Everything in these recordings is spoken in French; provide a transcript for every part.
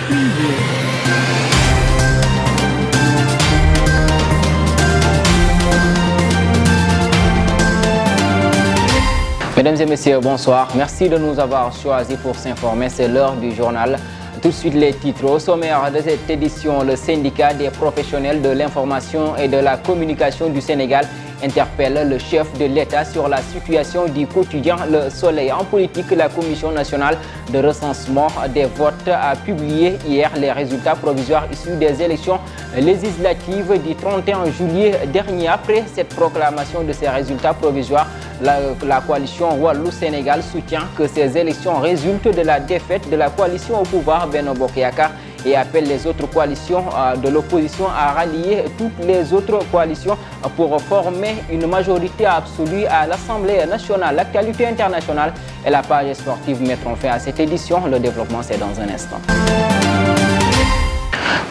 Preview. Mesdames et messieurs, bonsoir. Merci de nous avoir choisis pour s'informer. C'est l'heure du journal. Tout de suite les titres. Au sommaire de cette édition, le syndicat des professionnels de l'information et de la communication du Sénégal interpelle le chef de l'État sur la situation du quotidien Le Soleil. En politique, la Commission nationale de recensement des votes a publié hier les résultats provisoires issus des élections législatives du 31 juillet dernier. Après cette proclamation de ces résultats provisoires, la coalition Wallu Sénégal soutient que ces élections résultent de la défaite de la coalition au pouvoir Benno Bokk Yakaar et appelle les autres coalitions de l'opposition à rallier toutes les autres coalitions pour former une majorité absolue à l'Assemblée nationale. L'actualité internationale et la page sportive mettront fin à cette édition. Le développement, c'est dans un instant.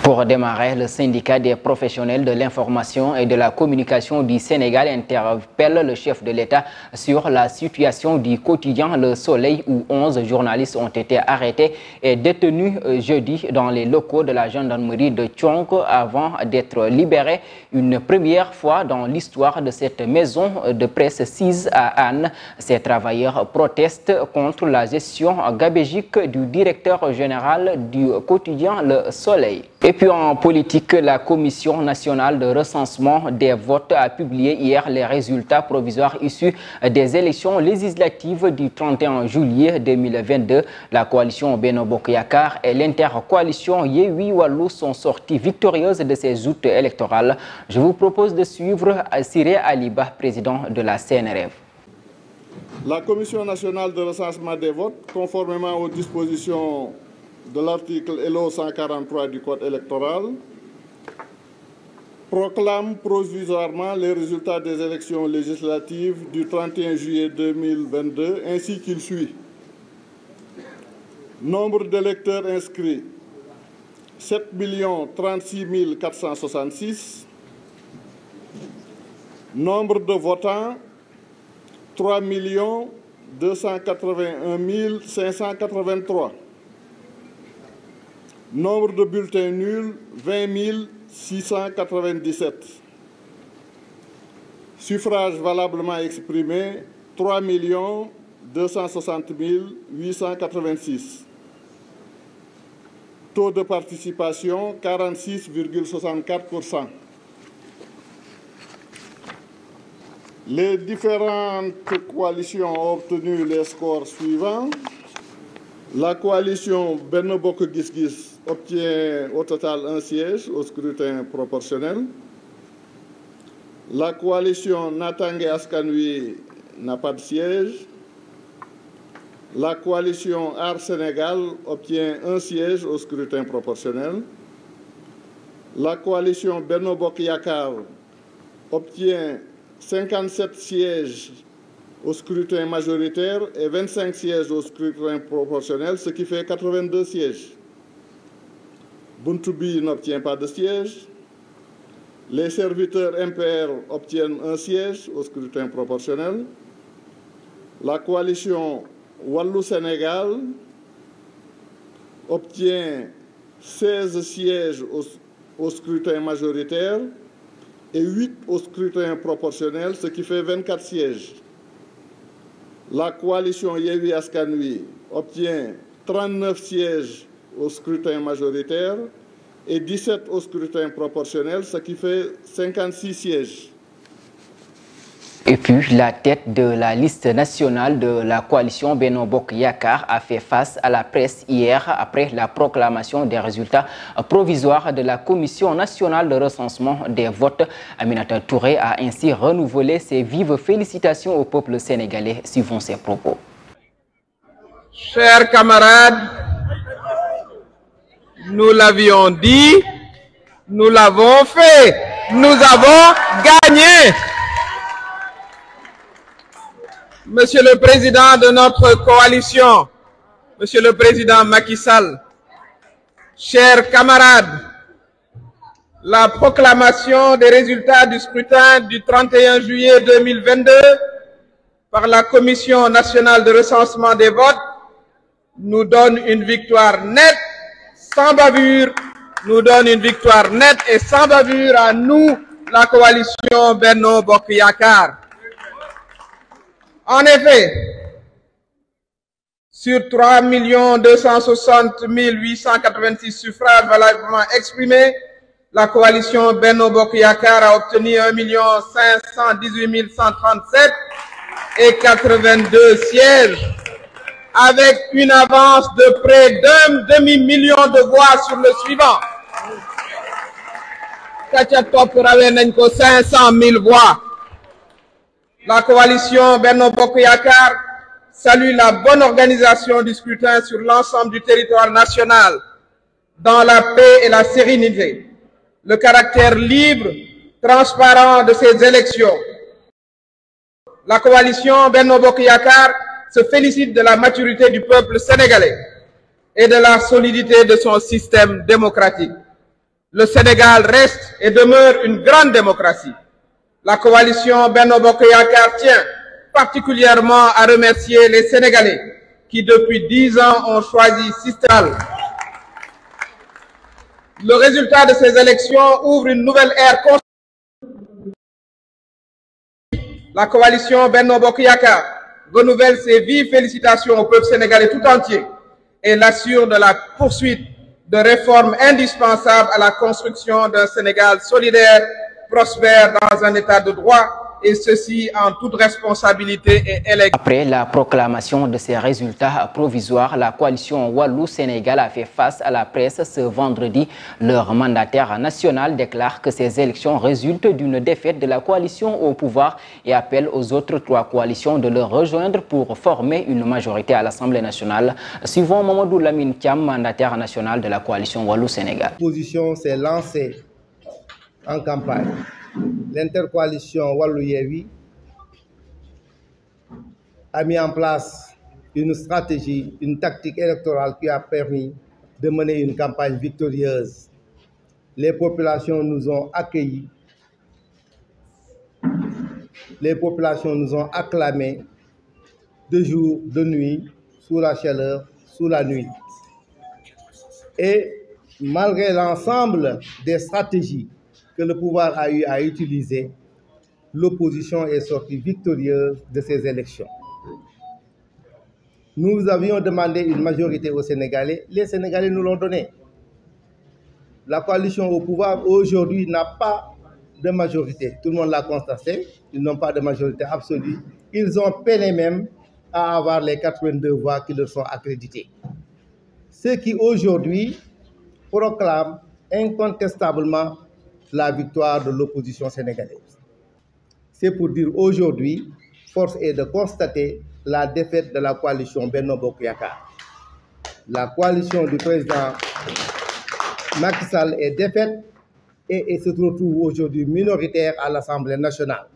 Pour démarrer, le syndicat des professionnels de l'information et de la communication du Sénégal interpelle le chef de l'État sur la situation du quotidien Le Soleil où 11 journalistes ont été arrêtés et détenus jeudi dans les locaux de la gendarmerie de Thionk avant d'être libérés. Une première fois dans l'histoire de cette maison de presse sise à Anne. Ces travailleurs protestent contre la gestion gabégique du directeur général du quotidien Le Soleil. Et puis en politique, la Commission nationale de recensement des votes a publié hier les résultats provisoires issus des élections législatives du 31 juillet 2022. La coalition Benno Bokk Yakaar et l'intercoalition Yewwi Wallu sont sorties victorieuses de ces joutes électorales. Je vous propose de suivre Siré Aliba, président de la CNRF. La Commission nationale de recensement des votes, conformément aux dispositions de l'article LO 143 du Code électoral, proclame provisoirement les résultats des élections législatives du 31 juillet 2022 ainsi qu'il suit. Nombre d'électeurs inscrits 7 036 466. Nombre de votants 3 281 583. Nombre de bulletins nuls, 20 697. Suffrages valablement exprimés, 3 260 886. Taux de participation, 46,64%. Les différentes coalitions ont obtenu les scores suivants. La coalition Benno Bokk Gis Gis obtient au total un siège au scrutin proportionnel. La coalition Natangué Askan Wi n'a pas de siège. La coalition Aar Sénégal obtient un siège au scrutin proportionnel. La coalition Benno Bokk Yakaar obtient 57 sièges au scrutin majoritaire et 25 sièges au scrutin proportionnel, ce qui fait 82 sièges. Buntu Bi n'obtient pas de siège. Les serviteurs MPR obtiennent un siège au scrutin proportionnel. La coalition Wallu Sénégal obtient 16 sièges au scrutin majoritaire et 8 au scrutin proportionnel, ce qui fait 24 sièges. La coalition Yewwi Askan Wi obtient 39 sièges au scrutin majoritaire et 17 au scrutin proportionnel, ce qui fait 56 sièges. Et puis, la tête de la liste nationale de la coalition Benno Bokk Yakaar a fait face à la presse hier après la proclamation des résultats provisoires de la Commission nationale de recensement des votes. Aminata Touré a ainsi renouvelé ses vives félicitations au peuple sénégalais. Suivons ses propos. Chers camarades, nous l'avions dit, nous l'avons fait, nous avons gagné. Monsieur le Président de notre coalition, Monsieur le Président Macky Sall, chers camarades, la proclamation des résultats du scrutin du 31 juillet 2022 par la Commission nationale de recensement des votes nous donne une victoire nette, sans bavure, nous donne une victoire nette et sans bavure à nous, la coalition Benno Bokk Yakaar. En effet, sur 3 260 886 suffrages valablement exprimés, la coalition Benno Bokk Yakaar a obtenu 1 518 137 et 82 sièges, avec une avance de près d'un demi-million de voix sur le suivant. Kacha Top rawe nañ ko 500 000 voix. La coalition Benno Bokk Yakaar salue la bonne organisation du scrutin sur l'ensemble du territoire national, dans la paix et la sérénité, le caractère libre, transparent de ces élections. La coalition Benno Bokk Yakaar se félicite de la maturité du peuple sénégalais et de la solidité de son système démocratique. Le Sénégal reste et demeure une grande démocratie. La coalition Benno Bokk Yakaar tient particulièrement à remercier les Sénégalais qui, depuis 10 ans, ont choisi systématiquement. Le résultat de ces élections ouvre une nouvelle ère constitutionnelle. La coalition Benno Bokk Yakaar renouvelle ses vives félicitations au peuple sénégalais tout entier et l'assure de la poursuite de réformes indispensables à la construction d'un Sénégal solidaire, prospère dans un état de droit, et ceci en toute responsabilité et élégance. Après la proclamation de ces résultats provisoires, la coalition Wallu-Sénégal a fait face à la presse ce vendredi. Leur mandataire national déclare que ces élections résultent d'une défaite de la coalition au pouvoir et appelle aux autres 3 coalitions de le rejoindre pour former une majorité à l'Assemblée nationale. Suivant Mamadou Lamine Thiam, mandataire national de la coalition Wallu-Sénégal. L'opposition s'est lancée en campagne. L'intercoalition Wallu-Yewwi a mis en place une stratégie, une tactique électorale qui a permis de mener une campagne victorieuse. Les populations nous ont accueillis, les populations nous ont acclamés de jour, de nuit, sous la chaleur, sous la nuit. Et malgré l'ensemble des stratégies que le pouvoir a eu à utiliser, l'opposition est sortie victorieuse de ces élections. Nous avions demandé une majorité aux Sénégalais, les Sénégalais nous l'ont donnée. La coalition au pouvoir aujourd'hui n'a pas de majorité, tout le monde l'a constaté, ils n'ont pas de majorité absolue, ils ont peiné même à avoir les 82 voix qui leur sont accréditées. Ce qui aujourd'hui proclame incontestablement la victoire de l'opposition sénégalaise. C'est pour dire aujourd'hui, force est de constater la défaite de la coalition Benno Bokk Yakaar. La coalition du président Macky Sall est défaite et se retrouve aujourd'hui minoritaire à l'Assemblée nationale.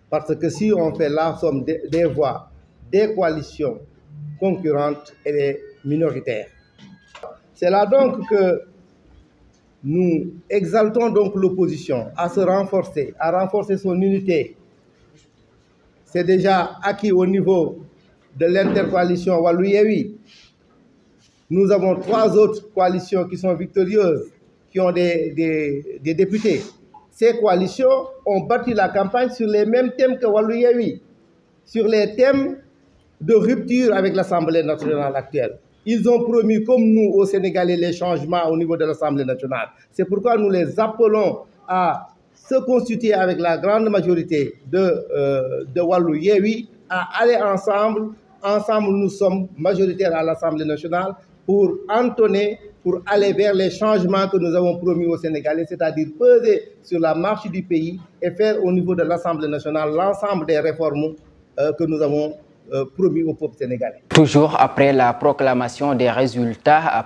Parce que si on fait la somme des voix des coalitions concurrentes, elle est minoritaire. C'est là donc que nous exaltons donc l'opposition à se renforcer, à renforcer son unité. C'est déjà acquis au niveau de l'intercoalition Wallu-Yewwi. Nous avons 3 autres coalitions qui sont victorieuses, qui ont des députés. Ces coalitions ont bâti la campagne sur les mêmes thèmes que Wallu-Yewwi, sur les thèmes de rupture avec l'Assemblée nationale actuelle. Ils ont promis, comme nous, aux Sénégalais, les changements au niveau de l'Assemblée nationale. C'est pourquoi nous les appelons à se constituer avec la grande majorité de Wallu-Yewwi, à aller ensemble. Ensemble, nous sommes majoritaires à l'Assemblée nationale pour entonner, pour aller vers les changements que nous avons promis aux Sénégalais, c'est-à-dire peser sur la marche du pays et faire au niveau de l'Assemblée nationale l'ensemble des réformes que nous avons promis au peuple sénégalais. Toujours après la proclamation des résultats,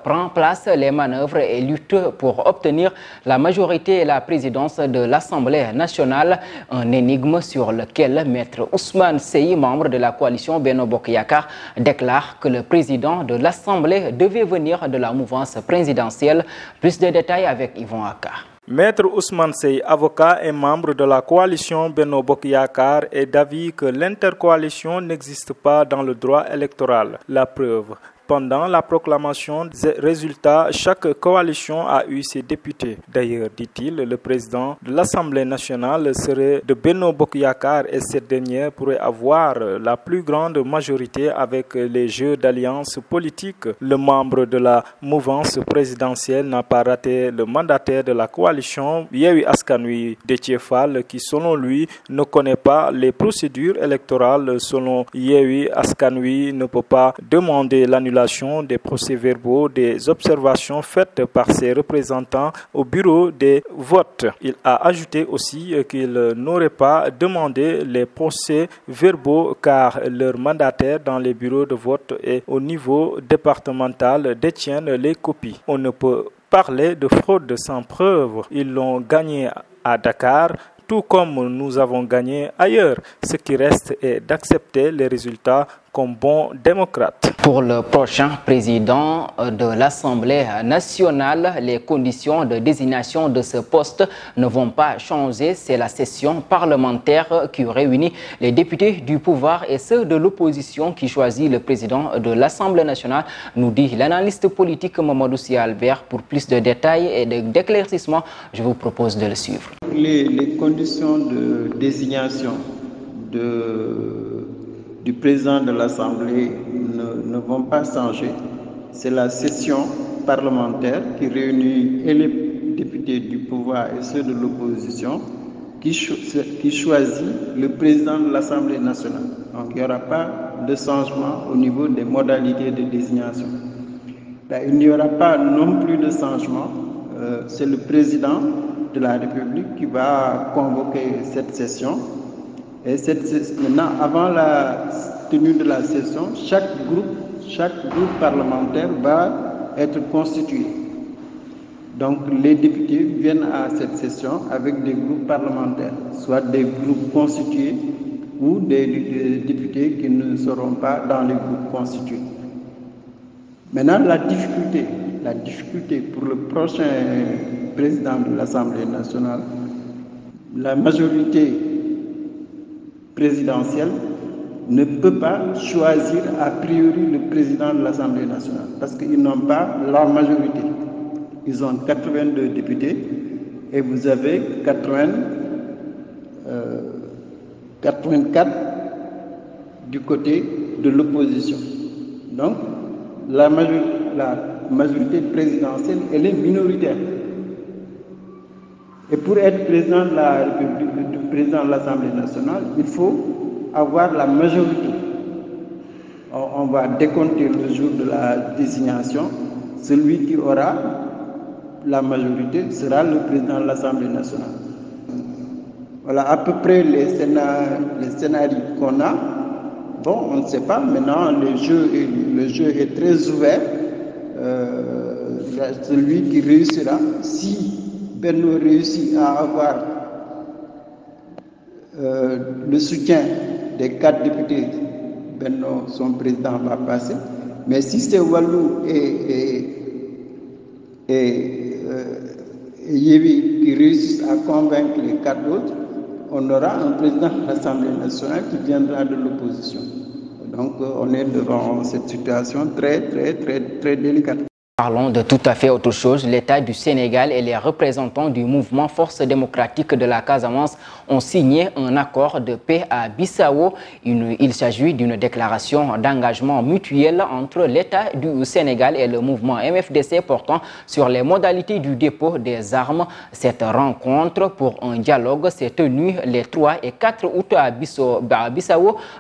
prend place les manœuvres et luttes pour obtenir la majorité et la présidence de l'Assemblée nationale. Un énigme sur lequel Maître Ousmane Seye, membre de la coalition Benno Bokk Yakaar, déclare que le président de l'Assemblée devait venir de la mouvance présidentielle. Plus de détails avec Yvon Aka. Maître Ousmane Seye, avocat et membre de la coalition Benno Bokk Yakaar, est d'avis que l'intercoalition n'existe pas dans le droit électoral. La preuve, Pendant la proclamation des résultats, chaque coalition a eu ses députés. D'ailleurs, dit-il, le président de l'Assemblée nationale serait de Benno Bokk Yakaar et cette dernière pourrait avoir la plus grande majorité avec les jeux d'alliance politique. Le membre de la mouvance présidentielle n'a pas raté le mandataire de la coalition Yewwi Askan Wi, Déthié Fall, qui selon lui ne connaît pas les procédures électorales. Selon Yewwi Askan Wi, ne peut pas demander l'annulation des procès-verbaux des observations faites par ses représentants au bureau des votes. Il a ajouté aussi qu'il n'aurait pas demandé les procès-verbaux car leurs mandataires dans les bureaux de vote et au niveau départemental détiennent les copies. On ne peut parler de fraude sans preuve. Ils l'ont gagné à Dakar, tout comme nous avons gagné ailleurs. Ce qui reste est d'accepter les résultats comme bon démocrate. Pour le prochain président de l'Assemblée nationale, les conditions de désignation de ce poste ne vont pas changer. C'est la session parlementaire qui réunit les députés du pouvoir et ceux de l'opposition qui choisit le président de l'Assemblée nationale, nous dit l'analyste politique Mamadou Sy Albert. Pour plus de détails et d'éclaircissements, je vous propose de le suivre. Les conditions de désignation du président de l'Assemblée ne vont pas changer. C'est la session parlementaire qui réunit et les députés du pouvoir et ceux de l'opposition qui choisit le président de l'Assemblée nationale. Donc il n'y aura pas de changement au niveau des modalités de désignation. Il n'y aura pas non plus de changement. C'est le président de la République qui va convoquer cette session. Et maintenant, avant la tenue de la session, chaque groupe parlementaire va être constitué. Donc les députés viennent à cette session avec des groupes parlementaires, soit des groupes constitués ou des députés qui ne seront pas dans les groupes constitués. Maintenant, la difficulté pour le prochain président de l'Assemblée nationale, la majorité présidentielle ne peut pas choisir a priori le président de l'Assemblée nationale parce qu'ils n'ont pas la majorité. Ils ont 82 députés et vous avez 84 du côté de l'opposition. Donc, la majorité présidentielle, elle est minoritaire. Et pour être président de la République, président de l'Assemblée nationale, il faut avoir la majorité. On va décompter le jour de la désignation. Celui qui aura la majorité sera le président de l'Assemblée nationale. Voilà à peu près les scénarios qu'on a. Bon, on ne sait pas. Maintenant, le jeu est très ouvert. Celui qui réussira, si Benno réussit à avoir le soutien des 4 députés, Benno, son président, va passer. Mais si c'est Wallou et Yewwi qui réussissent à convaincre les 4 autres, on aura un président de l'Assemblée nationale qui viendra de l'opposition. Donc on est devant cette situation très délicate. Parlons de tout à fait autre chose. L'État du Sénégal et les représentants du mouvement Force démocratique de la Casamance ont signé un accord de paix à Bissau. Il s'agit d'une déclaration d'engagement mutuel entre l'État du Sénégal et le mouvement MFDC portant sur les modalités du dépôt des armes. Cette rencontre pour un dialogue s'est tenue les 3 et 4 août à Bissau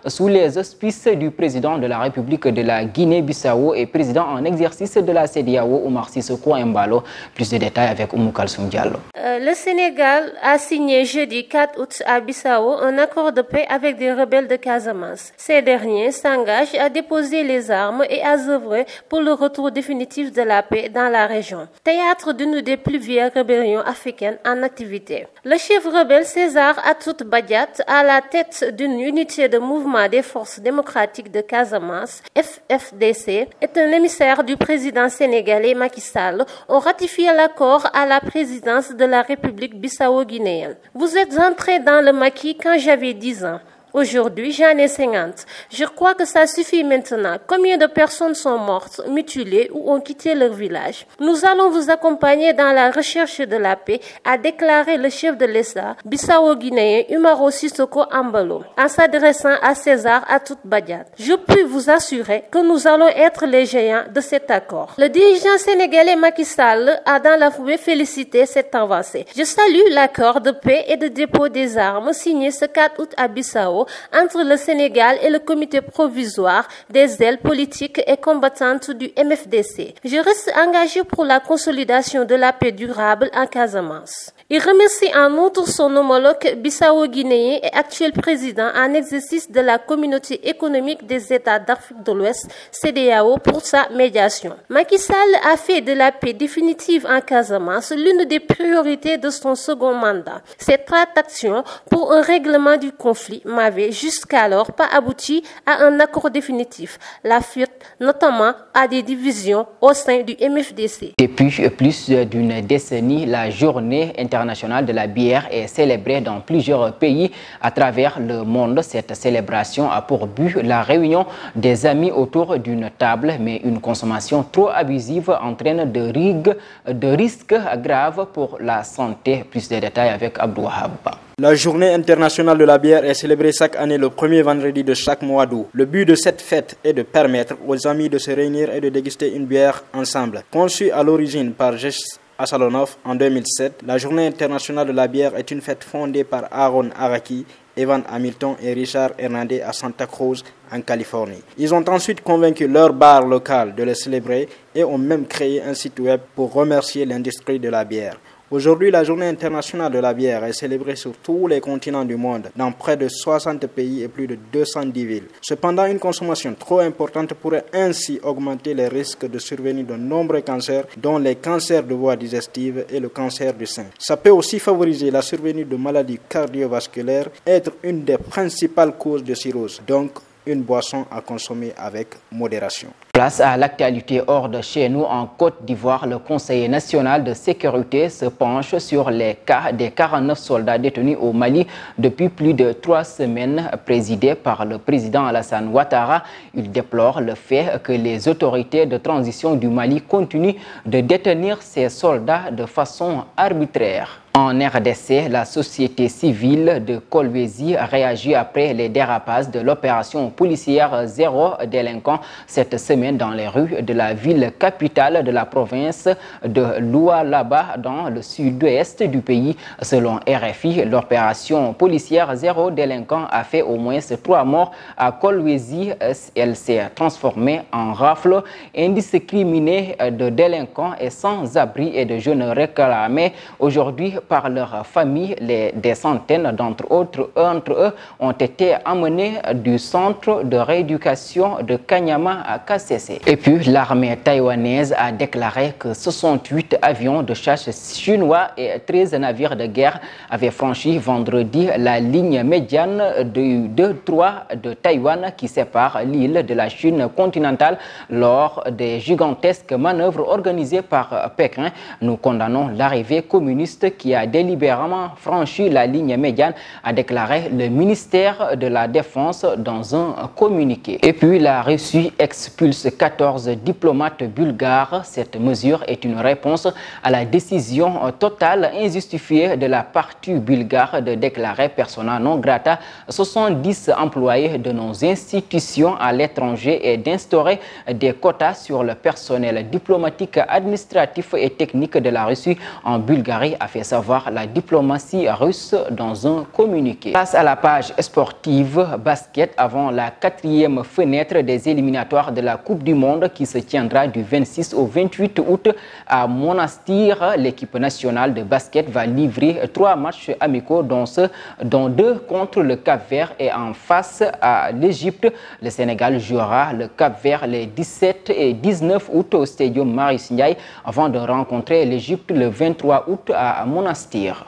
sous les auspices du président de la République de la Guinée-Bissau et président en exercice de la CEDEAO, Oumar Sissoko Embalo. Plus de détails avec Oumou Kalsoum Diallo. Le Sénégal a signé jeudi 4 août à Bissau un accord de paix avec des rebelles de Casamance. Ces derniers s'engagent à déposer les armes et à œuvrer pour le retour définitif de la paix dans la région, théâtre d'une des plus vieilles rébellions africaines en activité. Le chef rebelle César Atoute Badiat, à la tête d'une unité de mouvement des forces démocratiques de Casamance, FFDC, est un émissaire du président sénégalais Macky Sall, ont ratifié l'accord à la présidence de la République bissau-guinéenne. Vous êtes entré dans le maquis quand j'avais 10 ans. Aujourd'hui, j'en ai 50. Je crois que ça suffit maintenant. Combien de personnes sont mortes, mutilées ou ont quitté leur village? Nous allons vous accompagner dans la recherche de la paix, a déclaré le chef de l'État bissau-guinéen Umaro Sissoko Embalo, en s'adressant à César Atoute-Badiate. Je puis vous assurer que nous allons être les géants de cet accord. Le dirigeant sénégalais Macky Sall a dans la foulée félicité cette avancée. Je salue l'accord de paix et de dépôt des armes signé ce 4 août à Bissau entre le Sénégal et le comité provisoire des ailes politiques et combattantes du MFDC. Je reste engagé pour la consolidation de la paix durable en Casamance. Il remercie en outre son homologue bissau-guinéen et actuel président en exercice de la Communauté économique des États d'Afrique de l'Ouest, CEDEAO, pour sa médiation. Macky Sall a fait de la paix définitive en Casamance l'une des priorités de son second mandat. Cette traction pour un règlement du conflit n'avait jusqu'alors pas abouti à un accord définitif. La fuite, notamment, à des divisions au sein du MFDC. Depuis plus d'une décennie, la journée internationale de la bière est célébrée dans plusieurs pays à travers le monde. Cette célébration a pour but la réunion des amis autour d'une table, mais une consommation trop abusive entraîne de risques graves pour la santé. Plus de détails avec Abdou Wahab. La journée internationale de la bière est célébrée chaque année le premier vendredi de chaque mois d'août. Le but de cette fête est de permettre aux amis de se réunir et de déguster une bière ensemble. Conçue à l'origine par Jess Assalonov en 2007, la journée internationale de la bière est une fête fondée par Aaron Araki, Evan Hamilton et Richard Hernandez à Santa Cruz, en Californie. Ils ont ensuite convaincu leur bar local de le célébrer et ont même créé un site web pour remercier l'industrie de la bière. Aujourd'hui, la journée internationale de la bière est célébrée sur tous les continents du monde, dans près de 60 pays et plus de 210 villes. Cependant, une consommation trop importante pourrait ainsi augmenter les risques de survenue de nombreux cancers, dont les cancers de voie digestive et le cancer du sein. Ça peut aussi favoriser la survenue de maladies cardiovasculaires, être une des principales causes de cirrhose. Donc, une boisson à consommer avec modération. Place à l'actualité hors de chez nous en Côte d'Ivoire. Le Conseil national de sécurité se penche sur les cas des 49 soldats détenus au Mali depuis plus de 3 semaines, présidé par le président Alassane Ouattara. Il déplore le fait que les autorités de transition du Mali continuent de détenir ces soldats de façon arbitraire. En RDC, la société civile de Kolwezi réagit après les dérapages de l'opération policière Zéro délinquant cette semaine dans les rues de la ville capitale de la province de Lualaba dans le sud-ouest du pays. Selon RFI, l'opération policière Zéro délinquant a fait au moins 3 morts à Kolwezi. Elle s'est transformée en rafle indiscriminée de délinquants et sans abri et de jeunes réclamés. Aujourd'hui, par leur famille, des centaines d'entre eux ont été amenés du centre de rééducation de Kanyama à KCC. Et puis, l'armée taïwanaise a déclaré que 68 avions de chasse chinois et 13 navires de guerre avaient franchi vendredi la ligne médiane du 2-3 de Taïwan qui sépare l'île de la Chine continentale lors des gigantesques manœuvres organisées par Pékin. Nous condamnons l'arrivée communiste qui a délibérément franchi la ligne médiane, a déclaré le ministère de la Défense dans un communiqué. Et puis la Russie expulse 14 diplomates bulgares. Cette mesure est une réponse à la décision totale injustifiée de la partie bulgare de déclarer persona non grata 70 employés de nos institutions à l'étranger et d'instaurer des quotas sur le personnel diplomatique, administratif et technique de la Russie en Bulgarie, a fait savoir la diplomatie russe dans un communiqué. Face à la page sportive basket avant la 4e fenêtre des éliminatoires de la Coupe du Monde qui se tiendra du 26 au 28 août à Monastir, l'équipe nationale de basket va livrer 3 matchs amicaux dont 2 contre le Cap-Vert et en face à l'Égypte. Le Sénégal jouera le Cap-Vert les 17 et 19 août au Stadium Marius Ndiaye avant de rencontrer l'Égypte le 23 août à Monastir.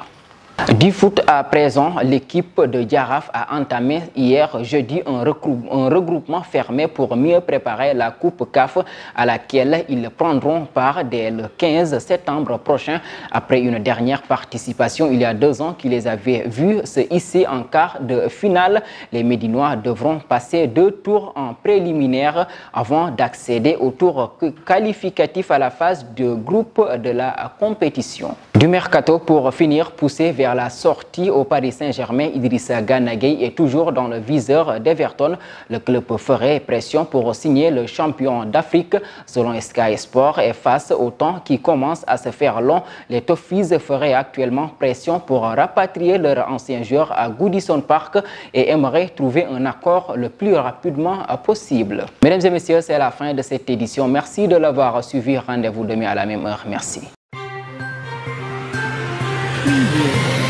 Du foot à présent, l'équipe de Jaraaf a entamé hier jeudi un regroupement fermé pour mieux préparer la Coupe CAF à laquelle ils prendront part dès le 15 septembre prochain. Après une dernière participation il y a 2 ans qui les avait vus se hisser en quart de finale, les Médinois devront passer 2 tours en préliminaire avant d'accéder au tour qualificatif à la phase de groupe de la compétition. Du mercato pour finir, poussé vers la sortie au Paris Saint-Germain, Idrissa Gana Gueye est toujours dans le viseur d'Everton. Le club ferait pression pour signer le champion d'Afrique. Selon Sky Sport, et face au temps qui commence à se faire long, les Toffees feraient actuellement pression pour rapatrier leur ancien joueur à Goodison Park et aimeraient trouver un accord le plus rapidement possible. Mesdames et messieurs, c'est la fin de cette édition. Merci de l'avoir suivi. Rendez-vous demain à la même heure. Merci. Preview.